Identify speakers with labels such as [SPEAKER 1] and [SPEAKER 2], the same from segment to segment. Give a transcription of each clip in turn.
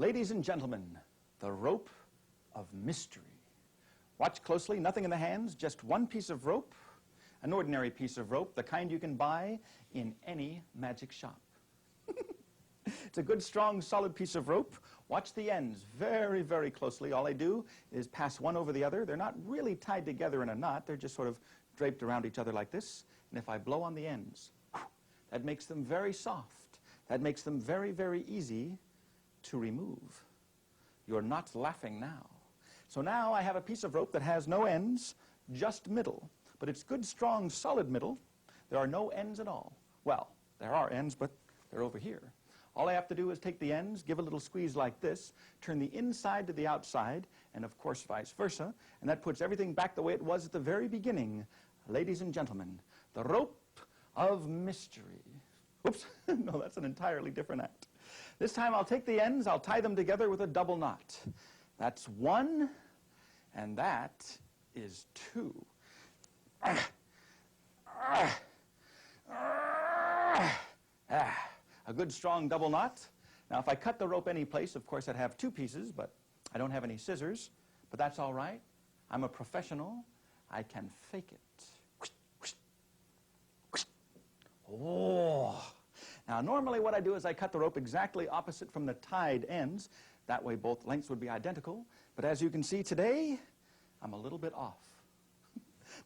[SPEAKER 1] Ladies and gentlemen, the rope of mystery. Watch closely, nothing in the hands, just one piece of rope, an ordinary piece of rope, the kind you can buy in any magic shop. It's a good, strong, solid piece of rope. Watch the ends very, very closely. All I do is pass one over the other. They're not really tied together in a knot. They're just sort of draped around each other like this. And if I blow on the ends, that makes them very soft. That makes them very, very easy to remove. You're not laughing now. So now I have a piece of rope that has no ends, just middle. But it's good, strong, solid middle. There are no ends at all. Well, there are ends, but they're over here. All I have to do is take the ends, give a little squeeze like this, turn the inside to the outside, and of course vice versa, and that puts everything back the way it was at the very beginning. Ladies and gentlemen, the rope of mystery. Oops, no, that's an entirely different act. This time I'll take the ends, I'll tie them together with a double knot. That's one, and that is two. A good strong double knot. Now if I cut the rope any place, of course I'd have two pieces, but I don't have any scissors. But that's all right. I'm a professional. I can fake it. Oh. Now normally what I do is I cut the rope exactly opposite from the tied ends. That way both lengths would be identical. But as you can see today, I'm a little bit off.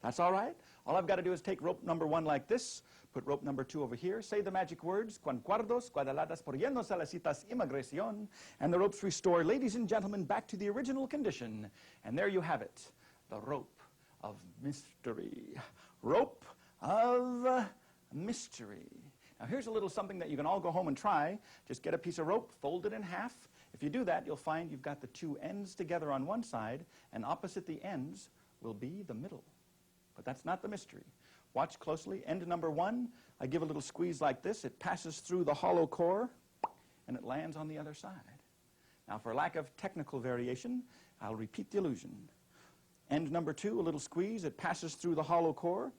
[SPEAKER 1] That's all right. All I've got to do is take rope number one like this, put rope number two over here, say the magic words, cuancuardos, cuadaladas, por llenos salasitas, imigración, and the ropes restore, ladies and gentlemen, back to the original condition. And there you have it, the rope of mystery. Rope of mystery. Now here's a little something that you can all go home and try. Just get a piece of rope, fold it in half. If you do that, you'll find you've got the two ends together on one side, and opposite the ends will be the middle. But that's not the mystery. Watch closely. End number one, I give a little squeeze like this. It passes through the hollow core, and it lands on the other side. Now, for lack of technical variation, I'll repeat the illusion. End number two, a little squeeze. It passes through the hollow core,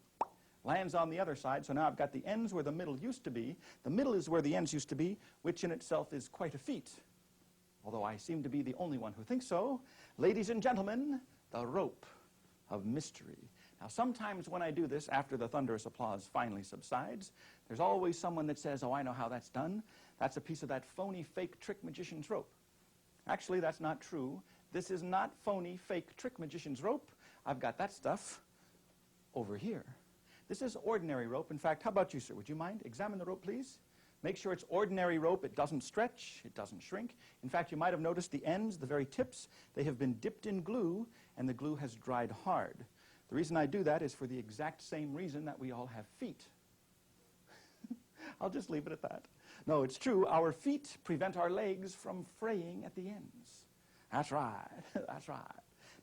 [SPEAKER 1] lands on the other side. So now I've got the ends where the middle used to be. The middle is where the ends used to be, which in itself is quite a feat. Although I seem to be the only one who thinks so. Ladies and gentlemen, the rope of mystery. Now sometimes when I do this, after the thunderous applause finally subsides, there's always someone that says, oh, I know how that's done. That's a piece of that phony, fake trick magician's rope. Actually, that's not true. This is not phony, fake trick magician's rope. I've got that stuff over here. This is ordinary rope. In fact, how about you, sir? Would you mind? Examine the rope, please. Make sure it's ordinary rope. It doesn't stretch. It doesn't shrink. In fact, you might have noticed the ends, the very tips, they have been dipped in glue, and the glue has dried hard. The reason I do that is for the exact same reason that we all have feet. I'll just leave it at that. No, it's true. Our feet prevent our legs from fraying at the ends. That's right. That's right.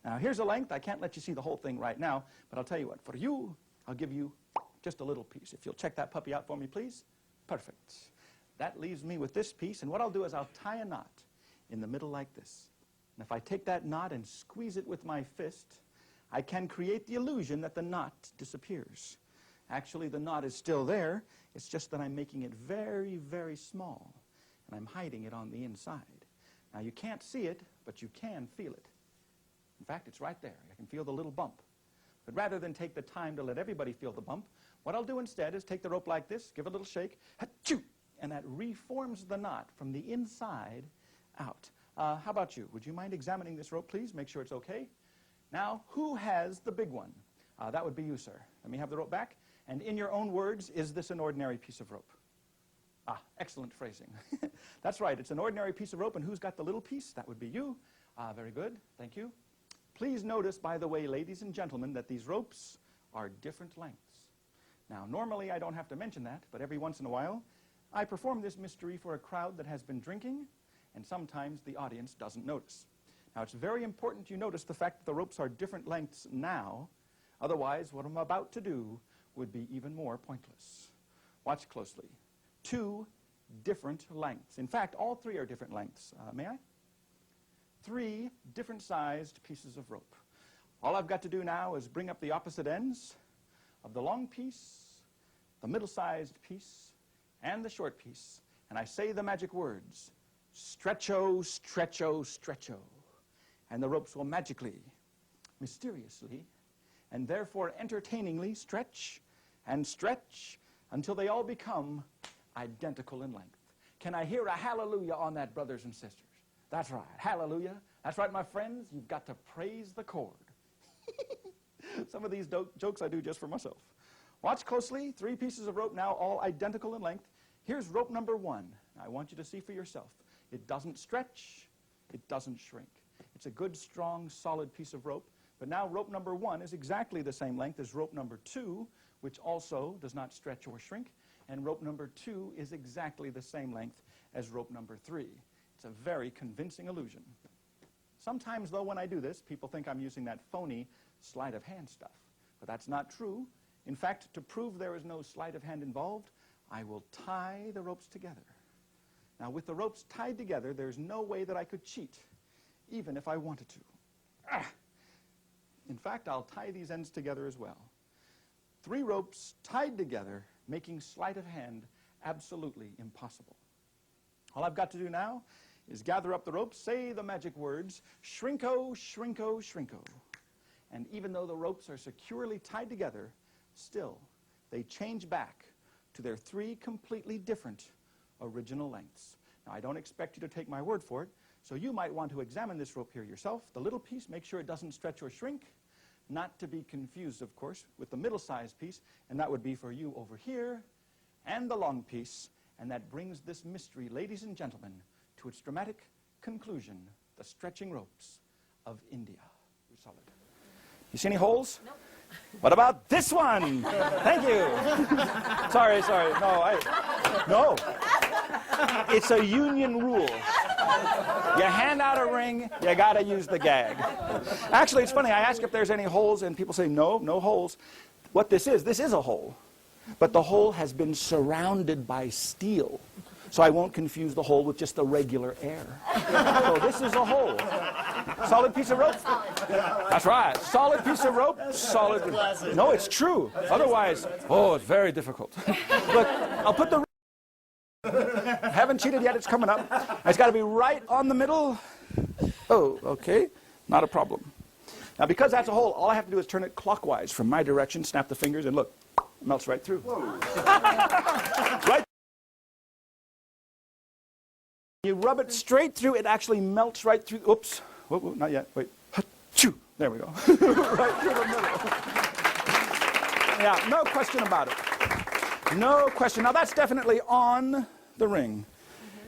[SPEAKER 1] Now, here's a length. I can't let you see the whole thing right now, but I'll tell you what. For you, I'll give you just a little piece. If you'll check that puppy out for me, please. Perfect. That leaves me with this piece, and what I'll do is I'll tie a knot in the middle like this. And if I take that knot and squeeze it with my fist, I can create the illusion that the knot disappears. Actually, the knot is still there. It's just that I'm making it very, very small, and I'm hiding it on the inside. Now, you can't see it, but you can feel it. In fact, it's right there. I can feel the little bump. But rather than take the time to let everybody feel the bump, what I'll do instead is take the rope like this, give a little shake, ha-choo, and that reforms the knot from the inside out. How about you? Would you mind examining this rope, please? Make sure it's okay. Now, who has the big one? That would be you, sir. Let me have the rope back. And in your own words, is this an ordinary piece of rope? Ah, excellent phrasing. That's right. It's an ordinary piece of rope, and who's got the little piece? That would be you. Very good. Thank you. Please notice, by the way, ladies and gentlemen, that these ropes are different lengths. Now, normally I don't have to mention that, but every once in a while, I perform this mystery for a crowd that has been drinking, and sometimes the audience doesn't notice. Now, it's very important you notice the fact that the ropes are different lengths now. Otherwise, what I'm about to do would be even more pointless. Watch closely. Two different lengths. In fact, all three are different lengths. May I? Three different sized pieces of rope. All I've got to do now is bring up the opposite ends of the long piece, the middle-sized piece, and the short piece, and I say the magic words, stretcho, stretcho, stretcho. And the ropes will magically, mysteriously, and therefore entertainingly stretch and stretch until they all become identical in length. Can I hear a hallelujah on that, brothers and sisters? That's right, hallelujah. That's right, my friends, you've got to praise the chord. Some of these jokes I do just for myself. Watch closely, 3 pieces of rope now, all identical in length. Here's rope number 1. I want you to see for yourself. It doesn't stretch, it doesn't shrink. It's a good, strong, solid piece of rope. But now rope number 1 is exactly the same length as rope number 2, which also does not stretch or shrink. And rope number 2 is exactly the same length as rope number 3. It's a very convincing illusion. Sometimes, though, when I do this, people think I'm using that phony sleight of hand stuff. But that's not true. In fact, to prove there is no sleight of hand involved, I will tie the ropes together. Now, with the ropes tied together, there's no way that I could cheat, even if I wanted to. In fact, I'll tie these ends together as well. 3 ropes tied together, making sleight of hand absolutely impossible. All I've got to do now is gather up the ropes, say the magic words, shrinko, shrinko, shrinko. And even though the ropes are securely tied together, still, they change back to their 3 completely different original lengths. Now, I don't expect you to take my word for it, so you might want to examine this rope here yourself. The little piece, make sure it doesn't stretch or shrink. Not to be confused, of course, with the middle-sized piece, and that would be for you over here, and the long piece, and that brings this mystery, ladies and gentlemen, to its dramatic conclusion, the stretching ropes of India. Solid. You see any holes?
[SPEAKER 2] Nope.
[SPEAKER 1] What about this one? Thank you. Sorry. No. It's a union rule. You hand out a ring, you got to use the gag. Actually, it's funny. I ask if there's any holes, and people say, no holes. What this is a hole. But the hole has been surrounded by steel. So I won't confuse the hole with just the regular air. So this is a hole. Solid piece of rope? That's right. Solid piece of rope, solid. No, it's true. Otherwise, it's very difficult. Look, I'll put the... Haven't cheated yet, it's coming up. It's got to be right on the middle. Oh, okay. Not a problem. Now, because that's a hole, all I have to do is turn it clockwise from my direction, snap the fingers, and look, it melts right through. Right. You rub it straight through, it actually melts right through. Oops. Whoa, not yet. Wait. Achoo. There we go. Right through the middle. Yeah, no question about it. No question. Now, that's definitely on the ring.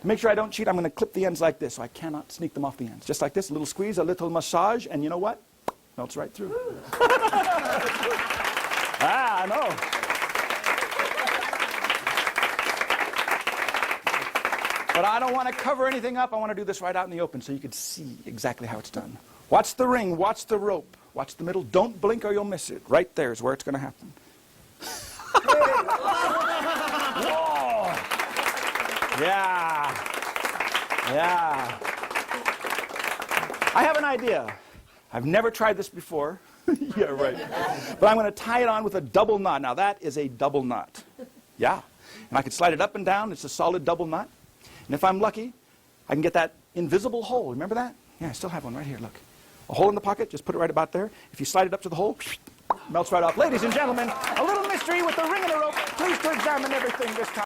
[SPEAKER 1] To make sure I don't cheat, I'm going to clip the ends like this, so I cannot sneak them off the ends. Just like this, a little squeeze, a little massage, and you know what? Melts right through. I know. But I don't want to cover anything up. I want to do this right out in the open so you can see exactly how it's done. Watch the ring. Watch the rope. Watch the middle. Don't blink or you'll miss it. Right there is where it's going to happen. Whoa! Yeah. I have an idea. I've never tried this before. Yeah, right. But I'm going to tie it on with a double knot. Now, that is a double knot. Yeah. And I can slide it up and down. It's a solid double knot. And if I'm lucky, I can get that invisible hole. Remember that? Yeah, I still have one right here. Look. A hole in the pocket. Just put it right about there. If you slide it up to the hole, melts right off. Ladies and gentlemen, a little mystery with the ring and the rope. Please to examine everything this time.